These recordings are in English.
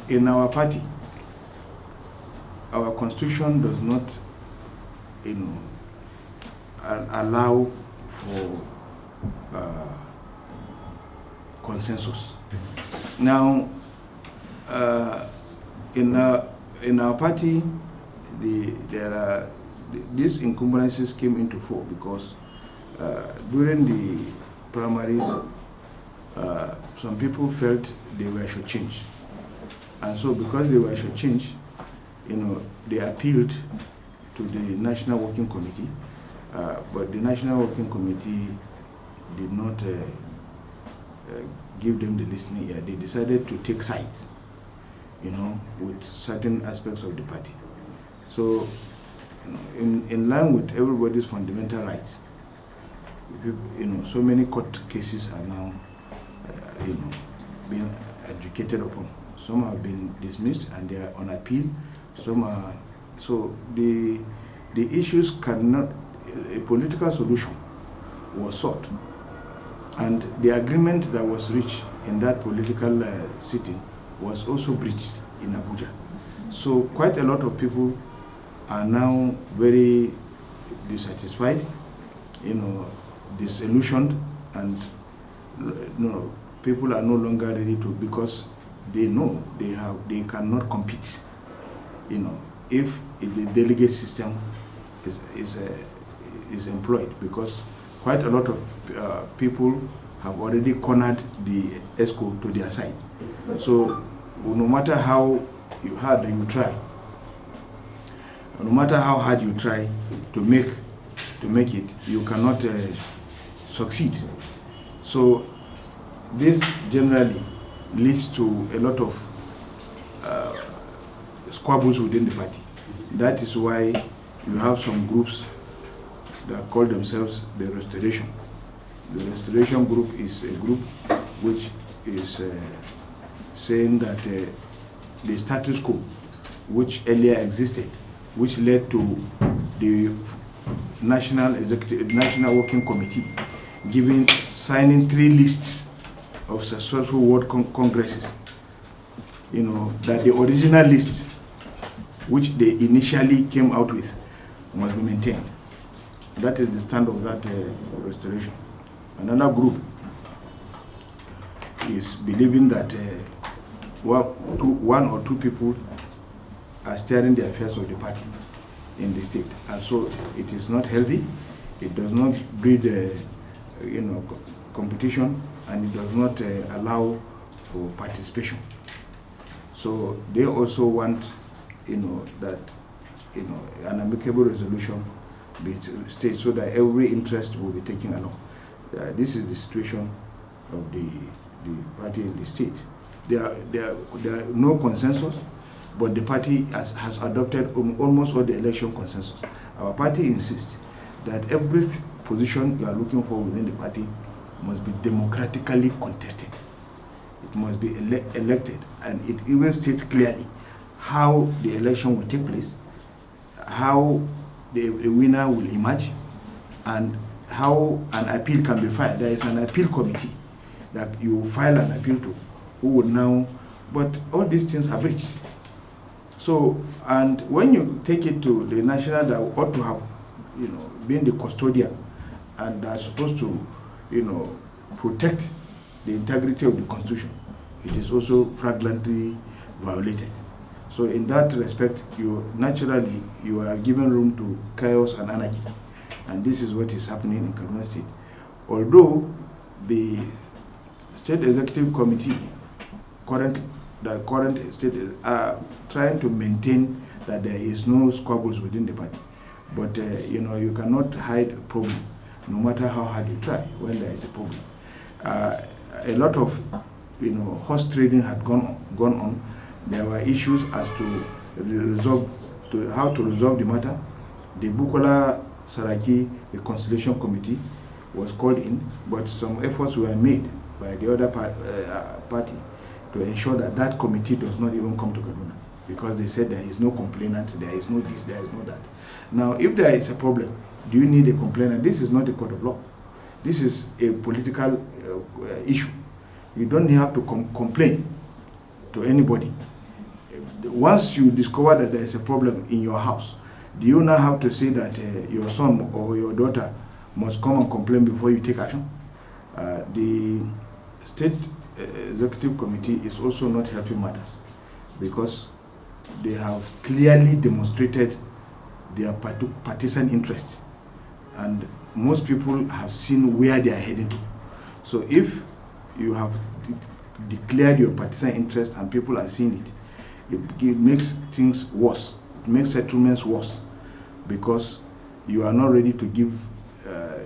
in our party, our constitution does not, allow for consensus. Now, in our party, these encumbrances came into force because during the primaries, some people felt they were shortchanged. And so because they were shortchanged, they appealed to the National Working Committee, but the National Working Committee did not give them the listening ear. They decided to take sides, with certain aspects of the party. So, in line with everybody's fundamental rights, so many court cases are now, being adjudicated upon. Some have been dismissed and they are on appeal. Some are, so the issues cannot, a political solution was sought. And the agreement that was reached in that political sitting was also breached in Abuja. So quite a lot of people are now very dissatisfied, disillusioned, and people are no longer ready to, because they know they cannot compete, if the delegate system is employed, because quite a lot of people have already cornered the ESCO to their side. So no matter how hard you try, no matter how hard you try to make it, you cannot succeed. So this generally leads to a lot of squabbles within the party. That is why you have some groups that call themselves the Restoration. The Restoration group is a group which is saying that the status quo, which earlier existed, which led to the National Working Committee signing 3 lists of successful world congresses, that the original list, which they initially came out with, must be maintained. That is the stand of that Restoration. Another group is believing that one or two people are steering the affairs of the party in the state, and so it is not healthy. It does not breed, competition, and it does not allow for participation. So they also want, that, an amicable resolution be stated so that every interest will be taken along. This is the situation of the party in the state. There are no consensus, but the party has adopted almost all the election consensus. Our party insists that every position you are looking for within the party must be democratically contested. It must be elected, and it even states clearly how the election will take place, how the winner will emerge, and how an appeal can be filed. There is an appeal committee that you file an appeal to, who will now, but all these things are breached. So, and when you take it to the national that ought to have, been the custodian and are supposed to, protect the integrity of the Constitution, it is also flagrantly violated. So in that respect, you are given room to chaos and anarchy. And this is what is happening in Kaduna State. Although the State Executive Committee, the current state, are trying to maintain that there is no squabbles within the party. But you cannot hide a problem, no matter how hard you try, when there is a problem. A lot of horse trading had gone on. There were issues as to how to resolve the matter. The Bukola Saraki Reconciliation Committee was called in, but some efforts were made by the other party to ensure that that committee does not even come to Kaduna, because they said there is no complainant, there is no this, there is no that. Now, if there is a problem, do you need a complainant? This is not a court of law. This is a political issue. You don't have to complain to anybody. once you discover that there is a problem in your house, do you now have to say that your son or your daughter must come and complain before you take action? The State Executive Committee is also not helping matters, because they have clearly demonstrated their partisan interest, and most people have seen where they are heading to. So if you have declared your partisan interest and people are seeing it, it makes things worse. It makes settlements worse, because you are not ready to give a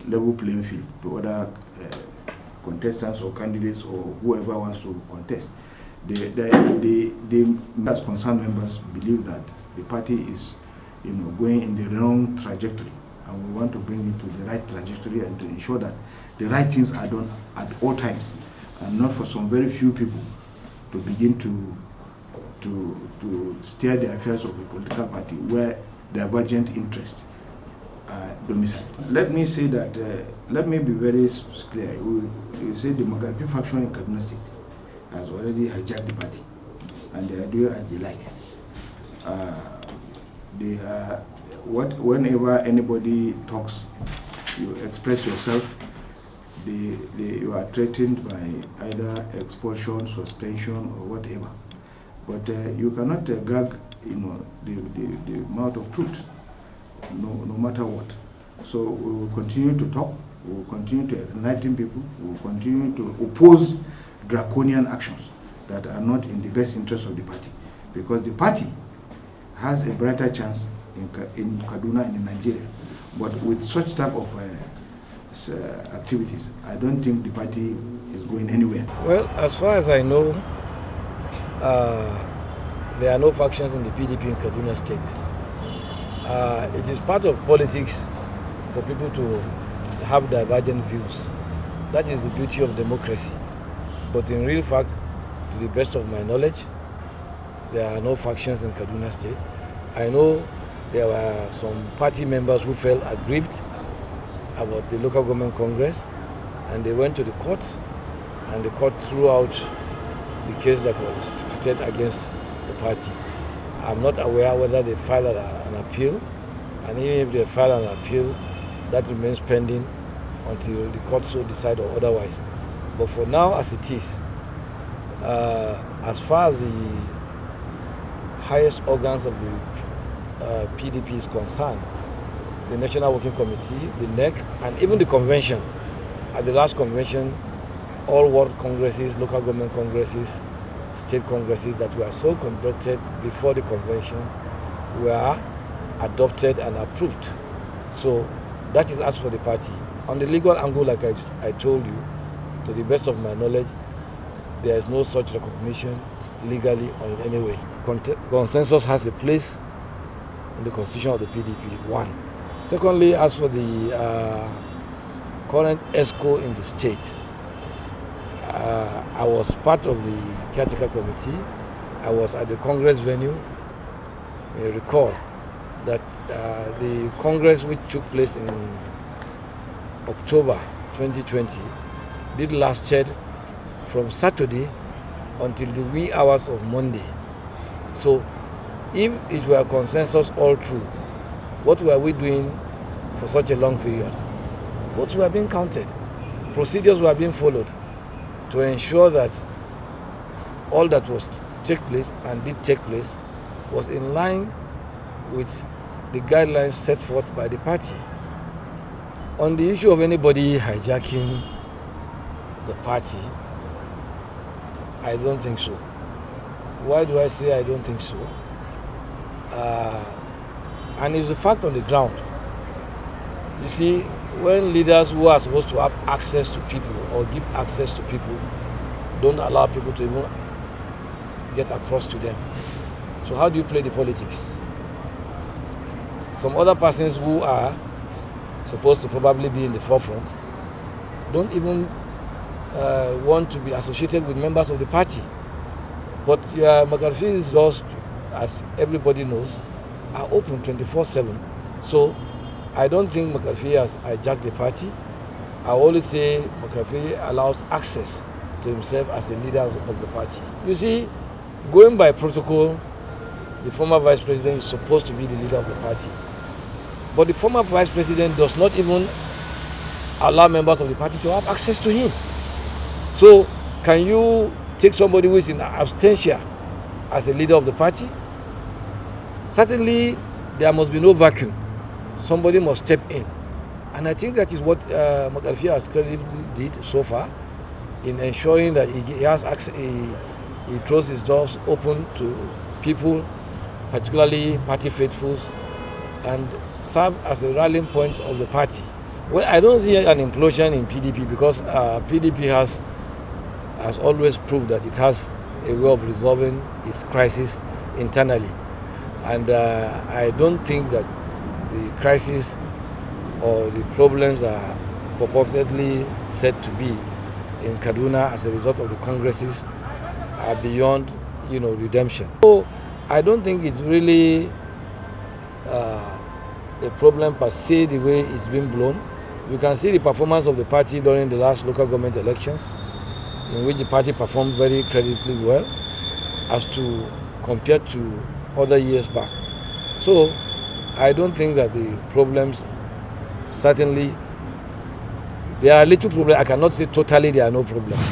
level playing field to other contestants or candidates or whoever wants to contest. As concerned members believe that the party is going in the wrong trajectory, and we want to bring it to the right trajectory and to ensure that the right things are done at all times, and not for some very few people to begin to steer the affairs of a political party where divergent interests are domiciled. Let me say that, let me be very clear. We say the Magharibi faction in Kaduna State has already hijacked the party, and they are doing as they like. Whenever anybody talks, you express yourself, you are threatened by either expulsion, suspension, or whatever. But you cannot gag, the mouth of truth, no matter what. So we will continue to talk. We will continue to enlighten people. We will continue to oppose draconian actions that are not in the best interest of the party, because the party has a brighter chance in Kaduna and in Nigeria. But with such type of activities, I don't think the party is going anywhere. Well, as far as I know, there are no factions in the PDP in Kaduna State. It is part of politics for people to have divergent views. That is the beauty of democracy. But in real fact, to the best of my knowledge, there are no factions in Kaduna State. I know there were some party members who felt aggrieved about the local government congress, and they went to the courts, and the court threw out the case that was instituted against the party. I'm not aware whether they filed an appeal, and even if they filed an appeal, that remains pending until the court so decide or otherwise. But for now, as it is, as far as the highest organs of the PDP is concerned, the National Working Committee, the NEC, and even the convention. At the last convention, all world congresses, local government congresses, state congresses that were so conducted before the convention were adopted and approved. So that is as for the party. On the legal angle, like I told you, to the best of my knowledge, there is no such recognition legally or in any way. Consensus has a place in the constitution of the PDP, one. Secondly, as for the current ESCO in the state, I was part of the caretaker committee. I was at the Congress venue. You recall that the Congress which took place in October 2020 did lasted from Saturday until the wee hours of Monday. So if it were consensus all through, what were we doing for such a long period? Votes were being counted. Procedures were being followed to ensure that all that was take place and did take place was in line with the guidelines set forth by the party. On the issue of anybody hijacking the party, I don't think so. Why do I say I don't think so? And it's a fact on the ground. You see, when leaders who are supposed to have access to people or give access to people don't allow people to even get across to them, so how do you play the politics? Some other persons who are supposed to probably be in the forefront don't even want to be associated with members of the party. But Magharibi's doors, as everybody knows, are open 24/7. So I don't think Magharibi has hijacked the party. I always say Magharibi allows access to himself as the leader of the party. You see, going by protocol, the former vice president is supposed to be the leader of the party. But the former vice president does not even allow members of the party to have access to him. So can you take somebody who is in absentia as a leader of the party? Certainly, there must be no vacuum. Somebody must step in. And I think that is what Makarfi has credibly did so far in ensuring that he has access, he throws his doors open to people, particularly party faithfuls, and serve as a rallying point of the party. Well, I don't see an implosion in PDP because PDP has always proved that it has a way of resolving its crisis internally. And I don't think that the crisis or the problems are purportedly said to be in Kaduna as a result of the congresses are beyond, redemption. So I don't think it's really a problem per se the way it's been blown. You can see the performance of the party during the last local government elections, in which the party performed very creditably well as to compared to other years back. So I don't think that the problems, certainly there are little problems. I cannot say totally there are no problems.